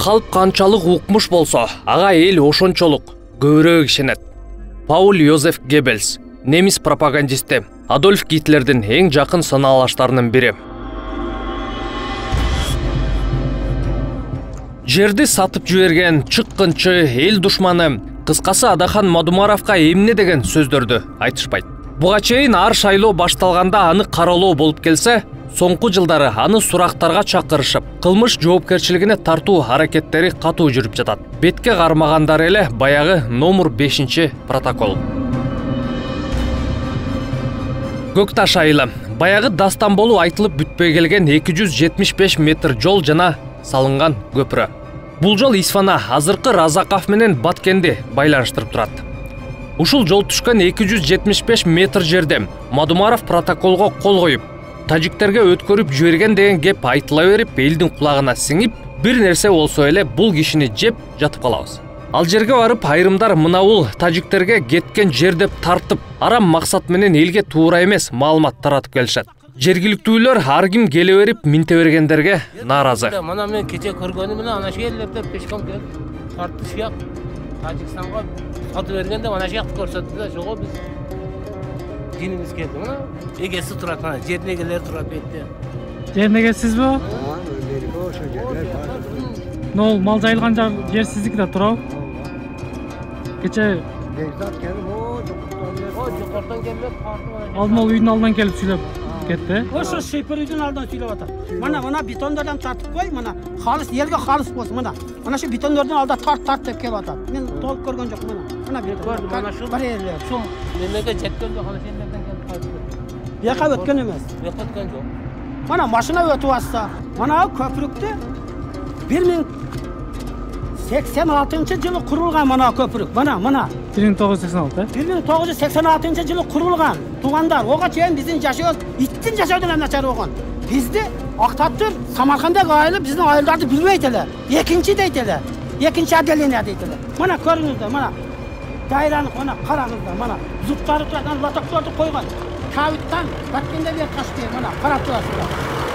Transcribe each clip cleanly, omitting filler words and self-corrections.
Халк канчалык укмуш болсо, ага эл ошончолук көбүрөөк ишенет. Пауль Йозеф Геббельс, немис пропагандисти, Адольф Гитлердин эң жакын санаалаштарынын бири. Жерди сатып жиберген чыккынчы, эл душманы, кыскасы Адахан Мадумаровго эмне деген сөздөрдү айтышпайт. Буга чейин ар шайлоо башталганда аны каралоо болуп келсе, соңку жылдары аны сурактарга чакырышып, кылмыш жоопкерчилигине тартуу аракеттери катуу жүрүп жатат. Бетке кармагандар эле баягы номер 5 протокол. Көкташ айылы, баягы дастан болуу айтылып бүтпөй келген 275 метр жол жана салынган көпүрө. Бул жол Исфана, азыркы Разаков менен Баткенди байланыштырып турат. Ушул жол түшкөн 275 метр жерде Мадумаров протоколго кол коюп, тажиктерге өткөрүп жиберген деген кеп айтыла берип, элдин кулагына сиңип, бир нерсе болсо эле бул кишини жеп жатып калабыз. Ал жерге барып айрымдар мына бул тажиктерге кеткен жер деп тартып, арам максат менен элге туура эмес маалымат таратып келишет. Жергиликтүүлөр ар ким келе берип минте бергендерге нааразы. Мына мен кече көргөнүм менен ана жерлерде пешком келип тартты шияк Тажикстанга сатып бергенде ана жакты көрсөттү да, жого биз кинибиз келди. Мына эгеси турат, мына жердин эгелери турат бетте. Жерин эгесизби? Нол мал жайылган жер сиздики да турабы? Кече жокордон келип алдын ала үйдүн алдынан келип сүйлөп кетти. Ошо шипер үйдүн алдынан сүйлөп атат. Мына бетондордон тартып кой, мына халыс элге халыс болсун, мына. Мына шу бетондордон алда тарт деп келип атат. Мен толук көргөн жокмун, мына. Мына бетон. Мына шу барьерлер. Шу немеге жеткенде кана жерлерден келип кайтты. Бияка өткөн эмес. Бияка өткөн жок. Мына машина өтүп атса, мына көпүрүктү 1986 жылы курулган мына көпүрүк. Мына. 1986. 1986 жылы курулган. Тугандар, ого чейин биздин жашообуз иттин жашоодон начар болгон. Бизди актаптыр Самаркандага айылып, биздин айылдарды билбейт эле. Экинчи дейт эле. Экинчи отделение дейт эле. Мына көрүңүздөр, мына дайраны мына караңыздар, мына зуттары турган лотокторду койгон. Кавиттан Баткенде бер кашты, мына карап турасыздар.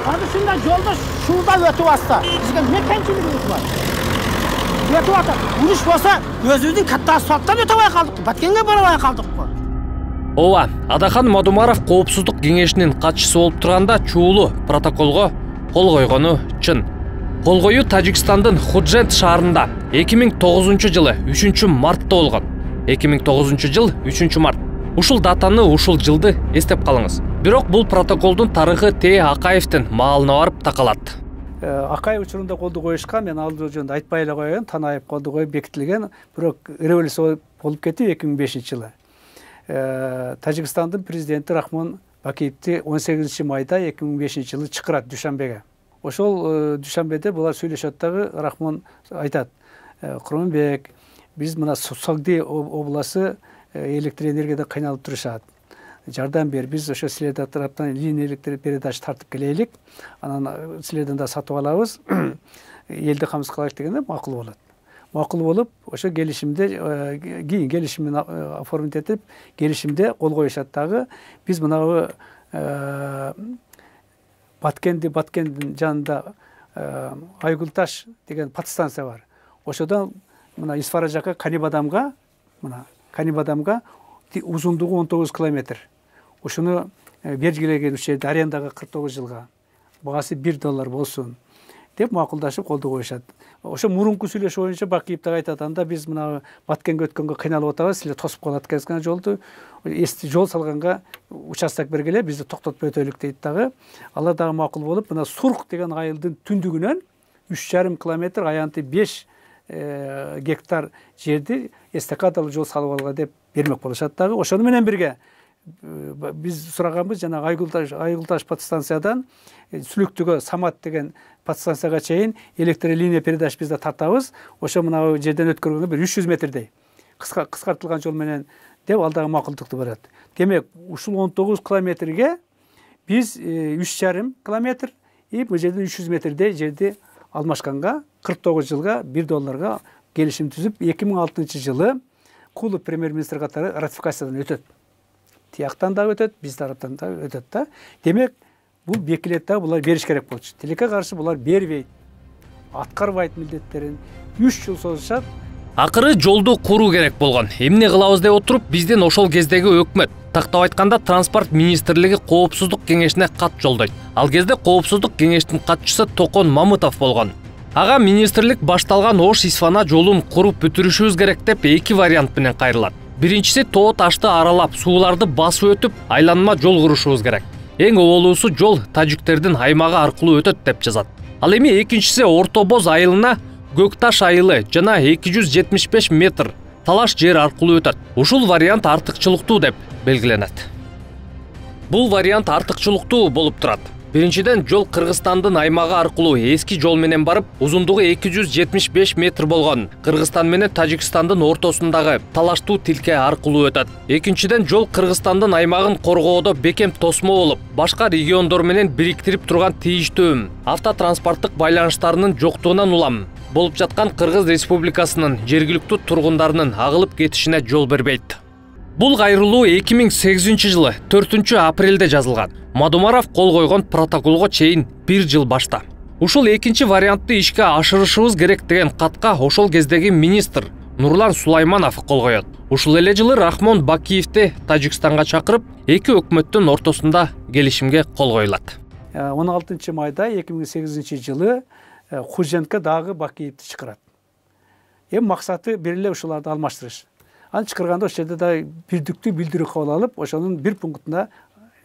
Азыр ушундай жолдо шуулда өтүп атса, бизге не кемчилигибиз бар? Өтүп атат. Уруш болсо, өзүбүздүн катта асфальттан өтө албай калдык, Баткенге бара албай калдык. Ооба, Адахан Мадумаров коопсуздук кеңешинин катчысы болуп турганда чуулуу протоколго кол койгону чын. Кол коюу Тажикстандын Худжент шаарында 2009 жылы 3 мартта болгон. 2009 жыл 3 март. Ушул датаны, ушул жылды эстеп калыңыз. Бирок бул протоколдун тарыхы Т. Акаевдин маалына барып такалат. Акаев учурунда колду коюшкан, мен ал жөнүндө айтпай эле коеюн, Танаев колду коюп бекитилген, бирок революция болуп кетти 2005 жылы. Тажикстандын президенти Рахмон Бакиевди 18 майда 2005 жылы чакырат Душанбеге. Ошол Душанбеде булар сүйлөшөт дагы, Рахмон айтат: "Курманбек, биз мына Согди обласы электр энергияда кыйналып турушат. Жардам бер, биз ошо силердин тараптан линия электр передач тартып келелик, анан силерден да сатып алабыз, элди камсыз кылайык" дегенде макул болот. Макул болуп, ошо келишимде кийин келишимин оформить этип, келишимде кол коюшат дагы. Биз мына Баткендин жанында Айгулташ деген подстанция бар. Ошодон мына Исфара жака Канибадамга, мына Канибадамга узундугу 19 километр. Ушуну белгилеген жерде арендага 49 жылга. Багасы $1 болсун деп макулдашып колду коюшат. Ошо мурунку сүйлөшүү боюнча Бакиев да айтат, анда биз мына Баткенге өткөнгө кыйналып атабыз, силер тосуп калат экен жолду. Жол салганга участок бергиле, бизди токтотуп өтөлүк дейт дагы. Алар дагы макул болуп, мына Сурк деген айылдын түндүгүнөн 3,5 километр аянты 5 гектар жерди эстакадалуу жол салып алга деп бермек болушат дагы. Ошону менен бирге биз сураганбыз, жана Айгулташ подстанциядан Сүлүктүгө Самат деген подстанцияга чейин электр линия передач бизде тартабыз. Ошо мына жерден өткөргөнгө бир 300 метрдей кыскартылган жол менен деп ал дагы макулдукту берет. Демек, ушул 19 километрге биз 3,5 километр бул жерде 300 метрдей жерди алмашканга 49 жылга $1 келишим түзүп 2006 жылы Кулов премьер-министр катары ратификациядан өтөт. Тияктан да өтөт, биз тараптан да өтөт да. Демек, бул бекилет да булар бериш керек болчу. Тилекке каршы булар бербейт. аткарбайт милдеттерин 3 жыл созушат. Акыры жолду куруу керек болгон. Эмне кылабыз деп отуруп, бизден ошол кездеги өкмөт, тактап айтканда Транспорт министрлиги коопсуздук кеңешине кат жолдойт. Ал кезде коопсуздук кеңештин катчысы Токон Мамытов болгон. Ага министрлик башталган Ош-Исфана жолун куруп бүтүрүшүбүз керек деп 2 вариант менен кайрылат. Биринчиси тоо ташты аралап, сууларды басып өтүп, айланма жол курушубуз керек. Эң оболуусу жол тажиктердин аймагы аркылуу өтөт деп жазат. Ал эми экинчиси Орто Боз айылына Көкташ айылы жана 275 метр талаш жер аркылуу өтөт. Ушул вариант артыкчылыктуу деп белгиленет. Бул вариант артыкчылыктуу болуп турат. Биринчиден жол Кыргызстандын аймагы аркылуу эски жол менен барып, узундугу 275 метр болгон Кыргызстан менен Тажикстандын ортосундагы талаштуу тилке аркылуу өтөт. Экинчиден жол Кыргызстандын аймагын коргоодо бекем тосмо болуп, башка региондор менен бириктирип турган тийиштүү автотранспорттук байланыштарынын жоктугунан улам болуп жаткан Кыргыз Республикасынын жергиликтүү тургундарынын агылып кетишине жол бербейт. Бул кайрылуу 2008 жылы 4 апрелде жазылган. Мадумаров кол койгон протоколго чейин 1 жыл башта. Ушул экинчи вариантты ишке ашырышыбыз керек деген катка ошол кездеги министр Нурлан Сулайманов кол коёт. Ушул эле жылы Рахмон Бакиевди Тажикстанга чакырып, эки өкмөттүн ортосунда келишимге кол коюлат. 16 майда 2008 жылы Хуженко дагы Бакиевди чакырат. Максаты бир эле ушуларды алмаштырыш. Аны чакырганда ошол жерде да бирдиктүү билдирүү кабыл алып, ошонун бир пунктуна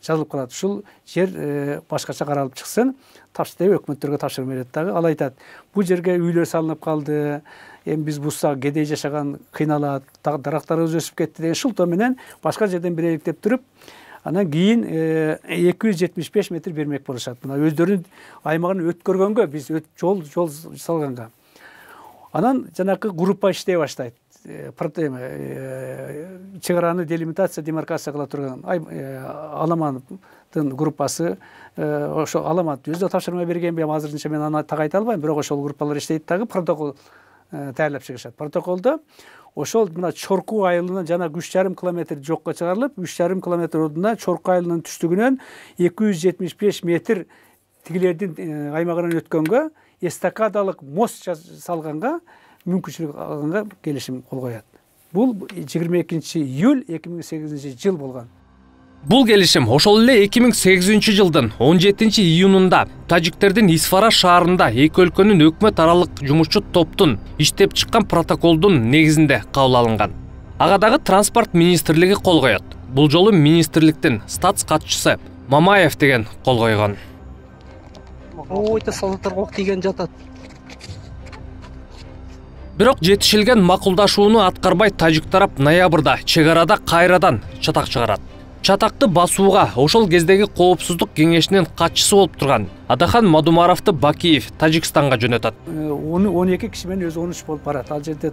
жазылып калат. Ушул жер башкача каралып чыксын, тапшырып өкмөттөргө тапшырып берет дагы. Ал айтат, бул жерге үйлөр салынып калды, эми биз бузса кедей жашаган кыйналат, дарактарыбыз өсүп кетти деген шылтоо менен башка жерден берелик деп туруп, анан кийин 275 метр бермек болушат. Мына өздөрүнүн аймагын өткөргөнгө, биз жол салганга. Анан жанакы группа иштей баштайт. Чек араны делимитация, демаркация кыла турган Аламандын группасы, ошо Аламанд өзү тапшырма берген, азырынча мен аны так айта албайм, бирок ошол группалар иштейт дагы, протокол даярдап чыгышат. Протоколдо ошол мына Чорку айылынан жана 3,5 километр жокко чыгарылып, 3,5 километр ордуна Чорку айылынын түштүгүнөн 275 метр тигилердин аймагынан өткөнгө эстакадалык мост салганга мүмкүнчүлүк алганга келишим кол коёт. Бул 22 июль 2008 жыл болгон. Бул келишим ошол эле 2008 жылдын 17 июнунда тажиктердин Исфара шаарында эки өлкөнүн өкмөт аралык жумушчу топтун иштеп чыккан протоколдун негизинде кабыл алынган. Ага дагы Транспорт министрлиги кол коёт. Бул жолу министрликтин статс катчысы Мамаев деген кол койгон. Ойта солдаттарга ок тийген жатат. Бирок жетишилген макулдашууну аткарбай тажик тарап ноябрда чек арада кайрадан чатак чыгарат. Чатакты басууга ошол кездеги коопсуздук кеңешинин катчысы болуп турган Адахан Мадумаровду Бакиев Тажикстанга жөнөтөт. 12 киши менен өзү 13 болуп барат. Ал жерде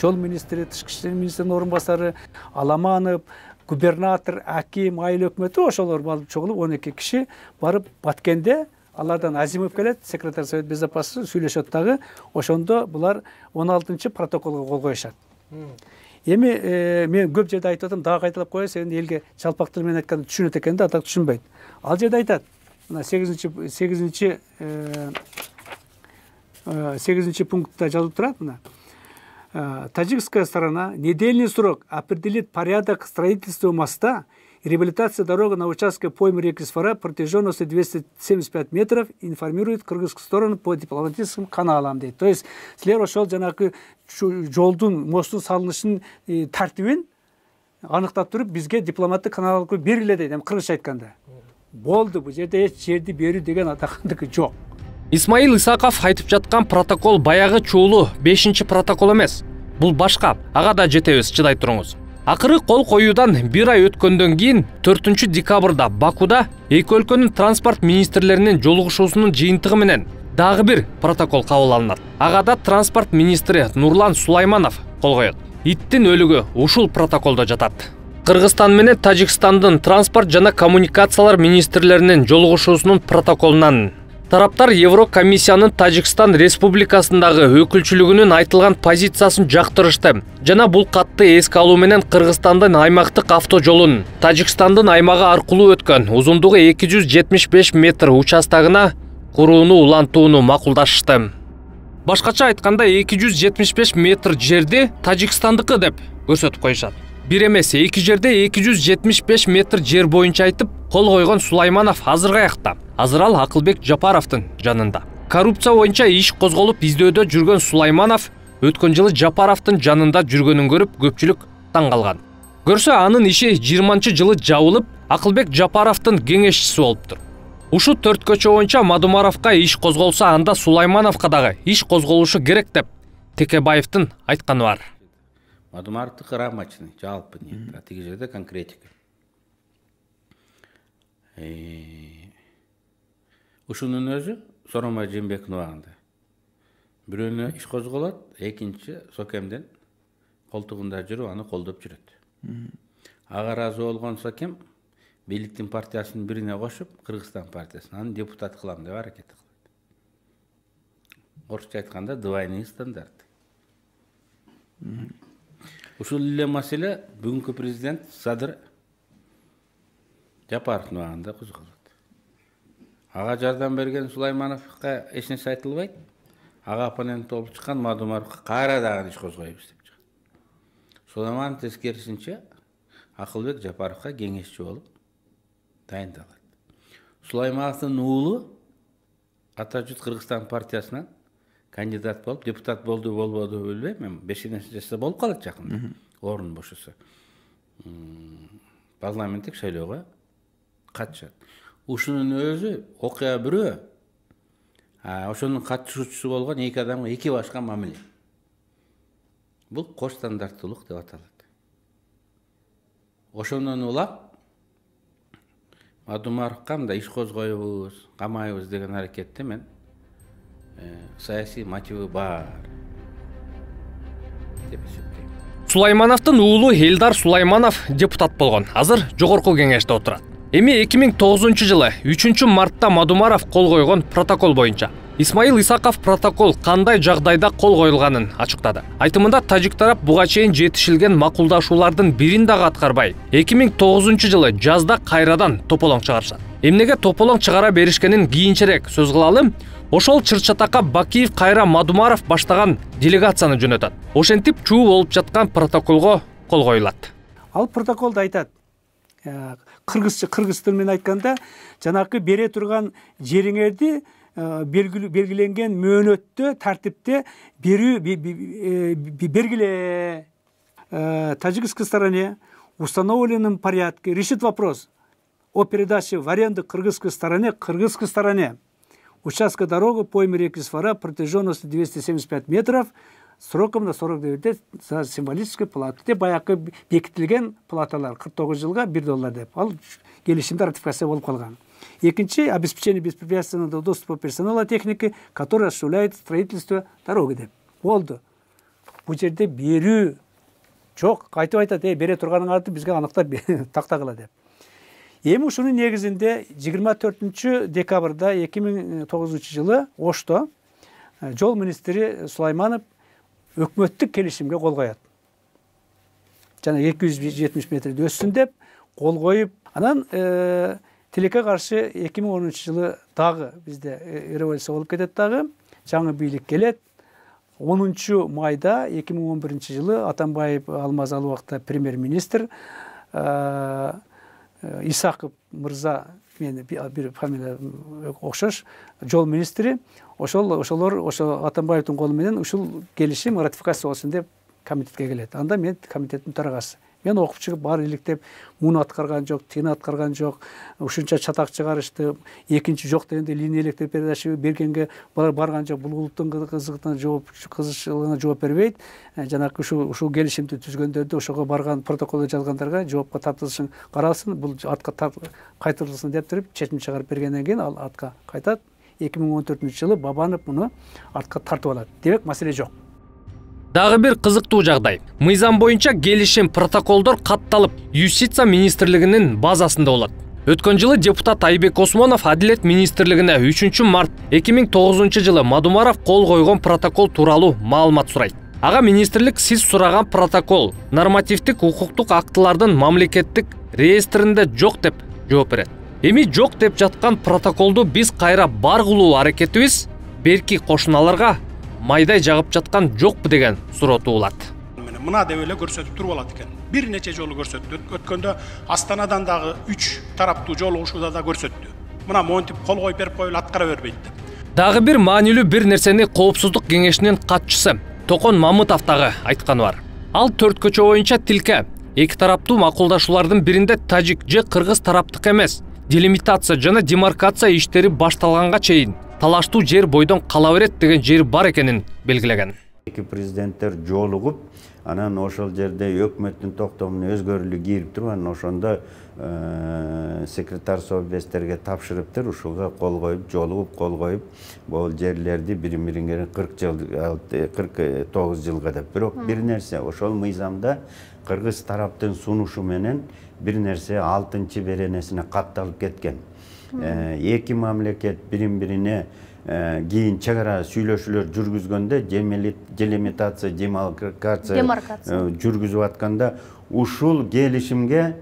жол министри, тышкы иштер министринин орун басары, Аламанов, губернатор, аким, айыл өкмөтү ошолор барып чогулуп 12 киши барып Баткенде, алардан Азимов келет, секретарь совет безопасности сүйлөшөт дагы. Ошондо булар 16 протоколго кол коюшат. Эми мен көп жерде айтып атам, дагы кайталап коеюн, сен элге жалпак тил менен айтканда түшүнөт экен да, атак түшүнбөйт. Ал жерде айтат, мына 8 пунктта жазылып турат мына. Таджикская сторона недельный срок определит порядок строительства моста и реабилитация дороги на участке поймы реки Исфара протяженностью 275 метров, информирует кыргызскую сторону по дипломатическим каналам дейт. То есть силер ошол жанакы жолдун, мосттун салынышын тартибин аныктап туруп бизге дипломаттык канал аркылуу бергиле дейт. Эми кыргызча айтканда. Болду, бул жерде эч жерди берүү деген атакандыгы жок. Исмаил Исаков айтып жаткан протокол баягы чуулуу 5-протокол эмес. Бул башка. Ага да жетебиз, чыдай туруңуз. Акыры кол коюудан 1 ай өткөндөн кийин 4 декабрда Бакуда эки өлкөнүн транспорт министрлеринин жолугушуусунун жыйынтыгы менен дагы бир протокол кабыл алынат. Ага да транспорт министри Нурлан Сулайманов кол коёт. Иттин өлүгү ушул протоколдо жатат. Кыргызстан менен Тажикстандын транспорт жана коммуникациялар министрлеринин жолугушуусунун протоколунан тараптар Еврокомиссиянын Тажикстан Республикасындагы өкүлчүлүгүнүн айтылган позициясын жактырышты. Жана бул катты эске алуу менен Кыргызстандын аймактык автожолун Тажикстандын аймагы аркылуу өткөн узундугу 275 метр участагына курууну улантууну макулдашты. Башкача айтканда 275 метр жерди Тажикстандыкы деп көрсөтүп коюшат. Бир эмес, эки жерде 275 метр жер боюнча айтып кол койгон Сулайманов азыркы аякта. Азыр ал Акылбек Жапаровдун жанында. Коррупция боюнча иш козголуп издөөдө жүргөн Сулайманов өткөн жылы Жапаровдун жанында жүргөнүн көрүп көпчүлүк таң калган. Көрсө анын иши 20-жылы жабылып, Акылбек Жапаровдун кеңешчиси болуптур. Ушу 4 көчө боюнча Мадумаровго иш козголса, анда Сулаймановго дагы иш козголушу керек деп Текебаевдин айтканы бар. Мадумаровдуку рамочный, жалпы не, тиги жерде конкретика. Ушунун өзү Соромай Жээнбектин убагында. Бирөөнө иш козголот, экинчи Сокемден колтугунда жүрүп аны колдоп жүрөт. Ага ыраазы болгон Сокем бийликтин партиясынын бирине кошуп, Кыргызстан партиясына аны депутат кылам деп аракет кылат. Орусча айтканда двойный стандарт. Ушул эле маселе бүгүнкү президент Садыр Жапаровдун убагында козголот. Ага жардам берген Сулаймановго эч нерсе айтылбайт. Ага оппонент болуп чыккан Мадумаровго кайра дагы иш козгойбуз деп чыгат. Сулайманов тескерисинче Акылбек Жапаровго кеңешчи болуп дайындалат. Сулаймановдун уулу Атажут Кыргызстан партиясынан кандидат болуп, депутат болду болбоду билбейм, мен 5-нче болуп калат жакында. Орун бошосо. Парламенттик шайлоого катышат. Ушунун өзү окуя бирөө. Ошонун катышуучусу болгон эки адамга эки башка мамиле. Бул кош стандарттуулук деп аталат. Ошондон улам Мадумаровго мындай иш козгойбуз, камайбыз деген аракетте мен саясий мотивы бар деп эсептейм. Сулаймановдун уулу Элдар Сулайманов депутат болгон. Азыр жогорку кеңеште отурат. Эми 2009-жылы 3-мартта Мадумаров кол койгон протокол боюнча Исмаил Исаков протокол кандай жагдайда кол коюлганын ачыктады. Айтымында тажик тарап буга чейин жетишилген макулдашуулардын бирин дагы аткарбай, 2009-жылы жазда кайрадан тополоң чыгарышат. Эмнеге тополоң чыгара беришкенин кийинчерээк сөз кылалы. Ошол Чырчатакка Бакиев кайра Мадумаров баштаган делегацияны жөнөтөт. Ошентип чуу болуп жаткан протоколго кол коюлат. Ал протоколду айтат. Кыргыз тилинен айтканда, жанакы бере турган жериңерди белгиленген мөөнөттө, тартипте бергиле. Таджикской стороне установленном порядке решит вопрос о передаче в аренду кыргызской стороне участка дороги по реки Исфара протяженностью 275 метров сроком на 49 лет за символической платы. Деп баякы бекитилген платалар 49 жылга $1 деп. Ал келишимде ратификация болуп калган. Экинчи обеспечение беспрепятственного доступа персонала техники, который осуществляет строительство дороги деп. Болду. Бул жерде берүү жок, кайтып айтат, бере турганыңарды бизге аныктап тактагыла деп. Эми ушунун негизинде 24 декабрда 2009 жылы Ошто жол министри Сулайманов өкмөттүк келишимге кол коет. Жана 270 метрди өссүн деп кол коюп, анан тилекке каршы 2010 жылы дагы бизде революция болуп кетет дагы, жаңы бийлик келет. 10 майда 2011 жылы Атамбаев Алмаз ал убакта премьер-министр, Исаков мырза, мени бир фамилия окшош, жол министри, ошолор Атамбаевдин колу менен ушул келишим ратификация болсун деп комитетке келет. Анда мен комитеттин төрагасы. Мен окуп чыгып бар иликтеп, муну аткарган жок, тигини аткарган жок, ушунча чатак чыгарышты, экинчи жок дегенде линия электр передача бергенге барган жок, бул улуттун кызыкчылыгына жооп бербейт. Жанакы ушул келишимди түзгөндөрдү, ошого барган протоколду жазгандарга жоопко тартылышын каралсын, бул атка кайтарылсын деп туруп чечим чыгарып бергенден кийин ал атка кайтат. 2014 жылы Бабанов муну атка тартып алат. Демек маселе жок. Дагы бир кызыктуу жагдай. Мыйзам боюнча келишим протоколдор катталып, Юстиция министрлигинин базасында болот. Өткөн жылы депутат Айбек Осмонов Адилет министрлигине 3 март 2009 жылы Мадумаров кол койгон протокол тууралуу маалымат сурайт. Ага министрлик сиз сураган протокол нормативдик укуктук актылардын мамлекеттик реестринде жок деп жооп берет. Эми жок деп жаткан протоколду биз кайра бар кылуу аракетибиз берки кошуналарга майдай жагып жаткан жокпу деген суроо туулат. Мына деп эле көрсөтүп туруп алат экен. Бир нече жолу көрсөттү. Өткөндө Астанадан дагы 3 тараптуу жолугушууда да көрсөттү. Мына монтип кол коюп берип коюлуп аткара бербейт деп. Дагы бир маанилүү бир нерсени Коопсуздук кеңешинин катчысы Токон Мамытов дагы айтканы бар. Ал 4 көчө боюнча тилке эки тараптуу макулдашуулардын биринде тажик же кыргыз тараптык эмес, делимитация жана демаркация иштери башталганга чейин талаштуу жер бойдон кала берет деген жер бар экенин белгилеген. Эки президенттер жолугуп, анан ошол жерде өкмөттүн токтомуна өзгөрүүлүк кирип туруп, анан ошондо секретар совбезтерге тапшырыптыр, ушуга кол коюп, жолугуп кол коюп, бул жерлерди бири-бириңерин 49 жылга деп. Бирок бир нерсе, ошол мыйзамда кыргыз тараптын сунушу менен бир нерсе 6-чы беренесине катталып кеткен. Эки мамлекет бирин-бирине кийин чек ара сүйлөшүүлөр жүргүзгөндө, делимитация, демаркация жүргүзүп атканда ушул келишимге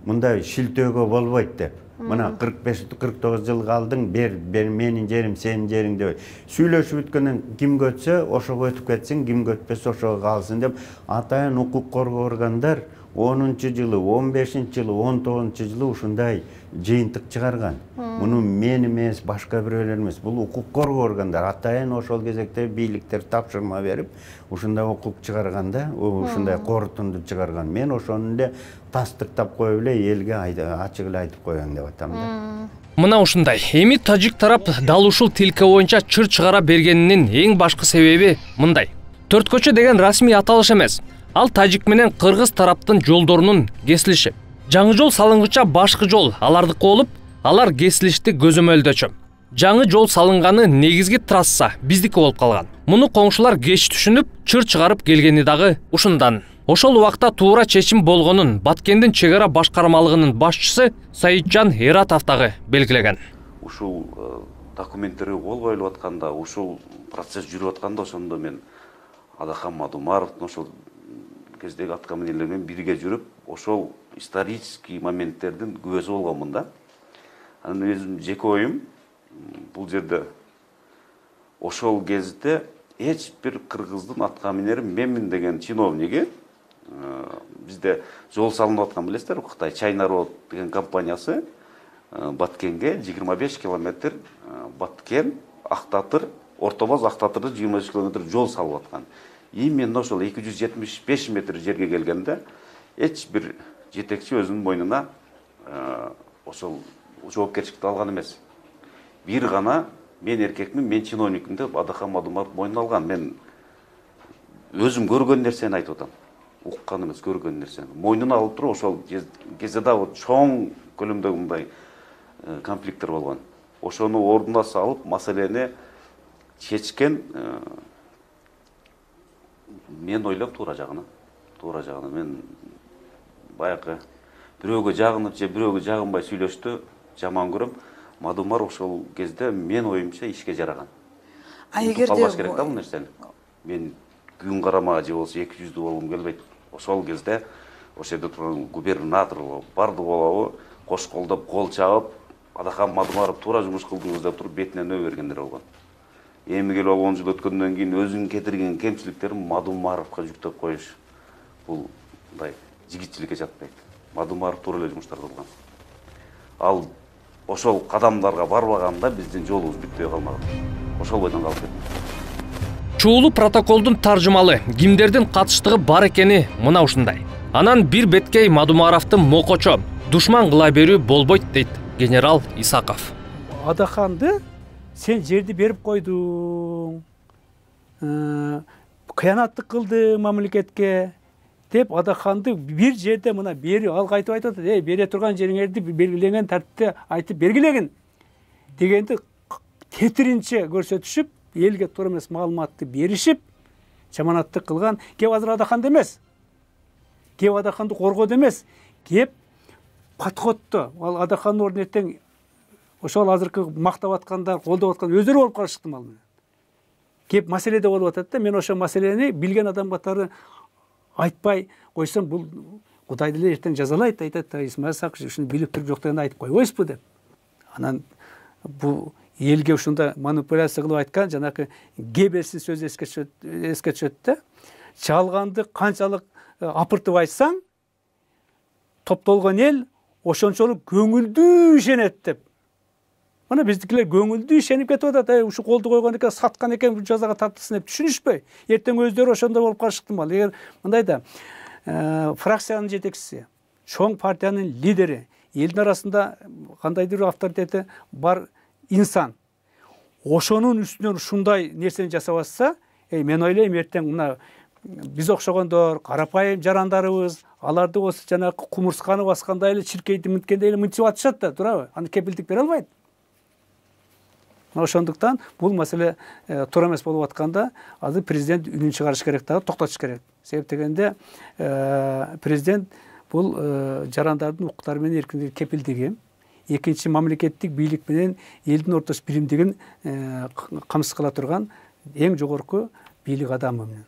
мындай шилтөөгө болбойт деп. Мына 45-49 жыл калдың, бер менин жерим, сенин жериң деп. Сүйлөшүп бүткөндөн ким көтсө, ошого өтүп кетсин, ким көтпөсө ошого калсын деп атайын укук коргоо органдар 10-жылы, 15-жылы, 19-жылы ушундай жыйынтык чыгарган. Муну мен эмес, башка бирөөлөр эмес, бул укук коргоо органдар атайын ошол кезекте бийликтер тапшырма берип, ушундай укук чыгарганда, ушундай корутунду чыгарган. Мен ошону эле тастыктап коюп эле элге ачык эле айтып коеюн деп атам да. Мына ушундай. Эми тажик тарап дал ушул тилке боюнча чыр чыгара бергенинин эң башкы себеби мындай. Төрт көчө деген расмий аталыш эмес. Ал тажик менен кыргыз тараптын жолдорунун кесилиши. Жаңы жол салынгыча башкы жол алардыкы болуп, алар кесилишти көзөмөлдөчү. Жаңы жол салынганы негизги трасса биздики болуп калган. Муну коңшулар кеч түшүнүп, чыр чыгарып келгени дагы ушундан. Ошол убакта туура чечим болгонун Баткендин чек ара башкармалыгынын башчысы Саитжан Эратов дагы белгилеген. Ушул документтерге кол коюлуп атканда, ушул процесс жүрүп атканда ошондо мен Адахан Мадумаровдун ошол кездеги аткаминерлер менен бирге жүрүп, ошол исторический моменттердин күбөсү болгонмун да. Анан өзүм жеке оюм, бул жерде ошол кезде эч бир кыргыздын аткаминери менмин деген чиновниги бизде жол салынып аткан билесиздер, Кытай China Road деген компаниясы Баткенге 25 километр Баткен, Актатыр, Ортобоз, Актатырды 25 километр жол салып аткан. Именно ошол 275 метр жерге келгенде эч бир жетекчи өзүнүн мойнуна ошол жоопкерчиликти алган эмес. Бир гана мен эркекмин, мен чиновникмин деп Адахан Мадумаров мойнуна алган. Мен өзүм көргөн нерсени айтып атам. Уккан эмес, көргөн нерсени. Мойнуна алып туруп ошол кезде да чоң көлөмдөгү мындай конфликттер болгон. Ошону ордуна салып, маселени чечкен мен ойлойм туура жагына мен баягы бирөөгө жагынып же бирөөгө жагынбай сүйлөштү жаман көрөм. Мадумар ошол кезде мен оюмча ишке жараган. Эгерде албаш керек да бул нерсени. Мен күн карама же болсо 200 болгум келбейт. Ошол кезде ошол жерде турган губернатор барды болобу, кош колдоп, кол чабып, Адахан Мадумаров туура жумуш кылдыңыз деп туруп бетине нөө бергендер болгон. Эми келип 10 жыл өткөндөн кийин өзүң кетирген кемчиликтерин Мадумаровго жүктөп коюш бул мындай жигитчиликке жатпайт. Мадумаров туура эле жумуштарды кылган. Ал ошол кадамдарга барбаганда биздин жолубуз бүтпөй калмаган. Ошол бойдон калып кетти. Чуулуу протоколдун таржымалы кимдердин катыштыгы бар экени мына ушундай. Анан бир беткей Мадумаровдун мокочо душман кыла берүү болбойт дейт генерал Исаков. Адаханды сен жерди берип койдуң, кыянаттык кылды мамлекетке деп Адаханды бир жерде мына бери ал кайтып айтып атат, бере турган жериңерди белгиленген тартипте айтып бергилегин дегенди тетиринче көрсөтүшүп, элге туура эмес маалыматты беришип, жаманаттык кылган. Кеп азыр Адаханды эмес, кеп Адаханды коргоду эмес, кеп подходту ал Адахандын ордуна эртең ошол азыркы мактап аткандар, колдоп аткан өздөрү болуп калышы ыктымал. Кеп маселеде болуп атат да, мен ошол маселени билген адам катары айтпай койсом, бул Кудай деле эртең жазалайт, айтат, Исмаил Сакыш ушуну билип туруп жок дегенди айтып койбойсузбу деп. Анан бул элге ушундай манипуляция кылып айткан жанакы Геббельстин сөзү эске түшөт да. Чалганды канчалык апыртып айтсаң, топтолгон эл ошончолук көңүлдүү ишенет деп. Мына биздикилер көңүлдүү ишенип кетип атат. Ушу колду койгон экен, саткан экен, бул жазага тартылсын деп түшүнүшпөй. Эртең өздөрү ошондой болуп калышы ыктымал. Эгер мындай да фракциянын жетекчиси, чоң партиянын лидери, элдин арасында кандайдыр бир авторитети бар инсан ошонун үстүнөн ушундай нерсени жасап атса, мен ойлойм эртең мына биз окшогондор, карапайым жарандарыбыз, аларды осы жанагы кумурсканы баскандай эле, чиркейди минткендей эле мынтип атышат да, туурабы? Аны кепилдик бере албайт. Ошондуктан бул маселе туура эмес болуп атканда, азыр президент үнүн чыгарыш керек дагы, токтотуш керек. Себеп дегенде президент бул жарандардын укуктары менен эркиндиги кепилдиги, экинчи мамлекеттик бийлик менен элдин ортосу биримдигин камсыз кыла турган эң жогорку бийлик адамы.